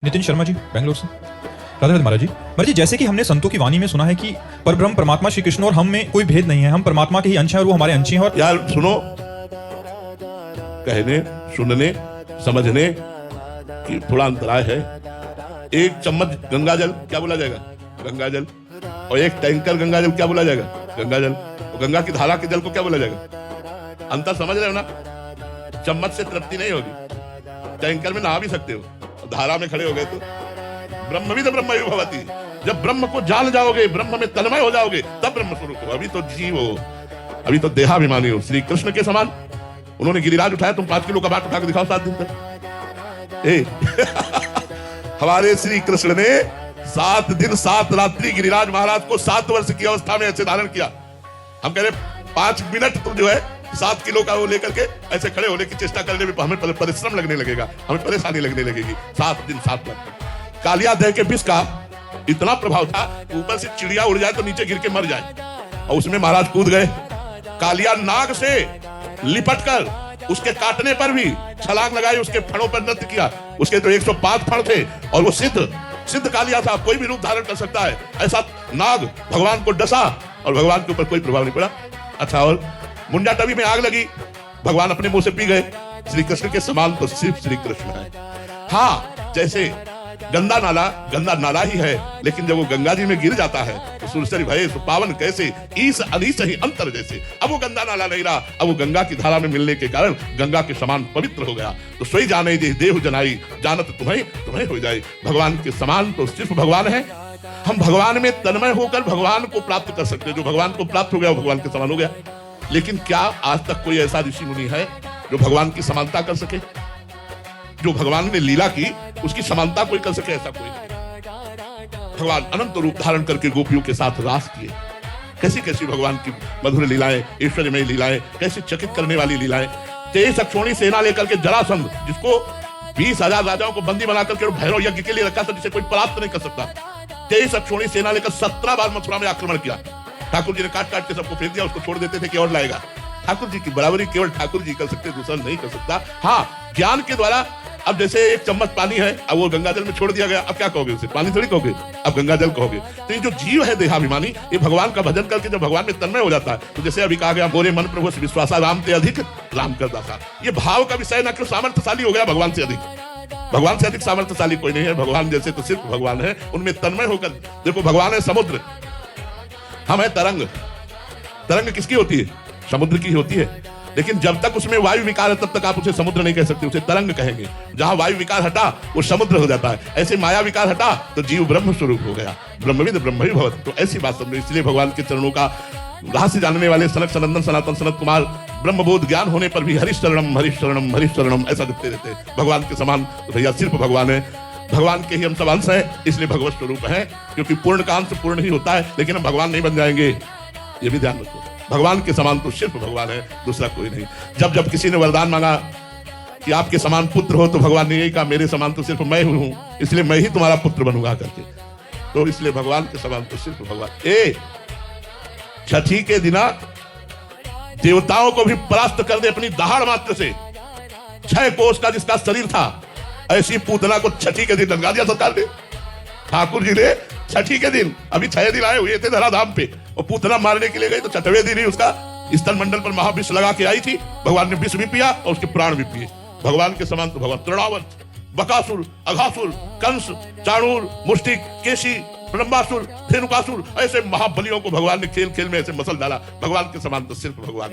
नितिन शर्मा जी, बेंगलोर से। राधे राधे महाराज जी, जैसे कि हमने संतों की वाणी में सुना है कि परब्रह्म परमात्मा श्री कृष्ण और हम में कोई भेद नहीं है, हम परमात्मा के ही अंश हैं और वो हमारे अंश हैं। और यार सुनो, कहने सुनने समझने की थोड़ा अंतराय है। एक चम्मच गंगाजल क्या बोला जाएगा? गंगाजल। और एक टैंकर गंगाजल क्या बोला जाएगा? गंगाजल। और गंगा की धारा के जल को क्या बोला जाएगा? अंतर समझ रहे हो ना? चम्मच से तृप्ति नहीं होगी, टैंकर में नहा भी सकते हो, धारा में खड़े हो गए तो ब्रह्मविद ब्रह्म भवति। जब ब्रह्म को जान जाओगे, ब्रह्म में तन्मय हो जाओगे, तब ब्रह्म स्वरूप हो। अभी तो जीव हो, अभी तो देहाभिमानी हो। श्री कृष्ण के समान उन्होंने गिरिराज उठाया, तुम 5 किलो का बाट उठा के दिखाओ 7 दिन तक। हमारे श्री कृष्ण ने 7 दिन 7 रात्रि गिरिराज महाराज को 7 वर्ष की अवस्था में ऐसे धारण किया। हम कह रहे 5 मिनट तुम जो है 7 किलो का वो लेकर के ऐसे खड़े होने की चेष्टा करने में हमें परिश्रम लगने लगेगा, हमें परेशानी लगने लगेगी। 7 दिन 7 रात। कालिया दह के विष का इतना प्रभाव था, ऊपर से चिड़िया उड़ जाए तो नीचे गिर के मर जाए, और उसमें महाराज कूद गए। कालिया नाग से लिपट कर उसके काटने पर भी छलांग लगाई, उसके फणों पर नृत्य किया। उसके तो 105 फण थे और वो सिद्ध कालिया था, कोई भी रूप धारण कर सकता है। ऐसा नाग भगवान को डसा और भगवान के ऊपर कोई प्रभाव नहीं पड़ा। अच्छा, और मुंडा टवी में आग लगी, भगवान अपने मुंह से पी गए। श्री कृष्ण के समान तो सिर्फ श्री कृष्ण है। हाँ, जैसे गंदा नाला ही है, लेकिन जब वो गंगा जी में गिर जाता है तो सुरसरी भये पावन कैसे, ईस अनीस ही अंतर जैसे। अब वो गंदा नाला नहीं रहा, अब वो गंगा की धारा में मिलने के कारण गंगा के समान पवित्र हो गया। तो सोई जाने दे देहु जनाई, जानत तुम्हें हो जाए। भगवान के समान तो सिर्फ भगवान है। हम भगवान में तन्मय होकर भगवान को प्राप्त कर सकते हैं। जो भगवान को प्राप्त हो गया वो भगवान के समान हो गया। लेकिन क्या आज तक कोई ऐसा ऋषि मुनि है जो भगवान की समानता कर सके? जो भगवान ने लीला की उसकी समानता कोई कर सके? ऐसा कोई नहीं। भगवान अनंत रूप धारण करके गोपियों के साथ रास किए। कैसी कैसी भगवान की मधुर लीलाएं, ऐश्वर्यमय लीलाएं, कैसी चकित करने वाली लीलाएं। 23 अक्षोणी सेना लेकर के जरासंध, जिसको 20,000 राजाओं को बंदी बना करके भैरव यज्ञ के लिए रखा था, जिसे कोई परास्त नहीं कर सकता। 23 अक्षोणी सेना लेकर 17 बार मथुरा में आक्रमण किया। ठाकुर जी ने काट के सबको फेंक दिया, उसको छोड़ देते थे कि और लाएगा। ठाकुर जी की बराबरी केवल ठाकुर जी कर सकते, दूसरा नहीं कर सकता। हाँ, ज्ञान के द्वारा। अब जैसे एक चम्मच पानी है, अब वो गंगाजल में छोड़ दिया गया, अब क्या कहोगे उसे? पानी थोड़ी कहोगे, अब गंगाजल कहोगे। तो ये जो जीव है देहाभिमानी, ये भगवान का भजन करके जब भगवान में तन्मय हो जाता है, तो जैसे अभी कहा गया, मोरे मन प्रभु से विश्वासा राम ते अधिक राम कर दासा। ये भाव का विषय न कि सामर्थ्यशाली हो गया भगवान से अधिक। भगवान से अधिक सामर्थ्यशाली कोई नहीं है। भगवान जैसे तो सिर्फ भगवान है, उनमें तन्मय होकर देखो। भगवान है समुद्र, हम है तरंग। तरंग किसकी होती है? समुद्र की होती है। लेकिन जब तक उसमें वायु विकार है तब तक आप उसे समुद्र नहीं कह सकते, उसे तरंग कहेंगे। जहां वायु विकार हटा वो समुद्र हो जाता है। ऐसे माया विकार हटा तो जीव ब्रह्म स्वरूप हो गया। ब्रह्मविद ब्रह्म ही भवति। तो ऐसी बात समझो। इसलिए भगवान के चरणों का रहस्य जानने वाले सनक सनंदन सनातन सनत कुमार ब्रह्मबोध ज्ञान होने पर भी हरि शरणम हरि शरणम हरि शरणम ऐसा जपते रहते हैं। भगवान के समान तो भैया सिर्फ भगवान है। भगवान के ही हम सब अंश हैं, इसलिए भगवत स्वरूप है। क्योंकि पूर्ण का अंश पूर्ण ही होता है, लेकिन हम भगवान नहीं बन जाएंगे, ये भी ध्यान रखो। भगवान के समान तो सिर्फ भगवान है, दूसरा कोई नहीं। जब जब किसी ने वरदान मांगा कि आपके समान पुत्र हो, तो भगवान ने यही कहा, मेरे समान तो सिर्फ मैं हूं, इसलिए मैं ही तुम्हारा पुत्र बनूंगा करके। तो इसलिए भगवान के समान तो सिर्फ भगवान। छठी के दिना देवताओं को भी परास्त कर दे अपनी दहाड़ मात्र से। 6 कोस का जिसका शरीर था, ऐसी पूतना को छठी के दिन लगा दिया सरकार ने। ठाकुर जी ने छठी के दिन, अभी 6 दिन आए हुए थे धराधाम पे, और पूतना मारने के लिए गई, तो 6वें दिन ही उसका स्थल मंडल पर महाविष लगा के आई थी। भगवान ने विष भी पिया और उसके प्राण भी पिए। भगवान के समान तो भगवान। तृणावर्त, बकासुर, अघासुर, कंस, चाणूर, मुष्टिक, केशी, ब्रह्मासुर, धेनुकासुर, ऐसे महाबलियों को भगवान ने खेल खेल में ऐसे मसल डाला। भगवान के समान तो सिर्फ भगवान।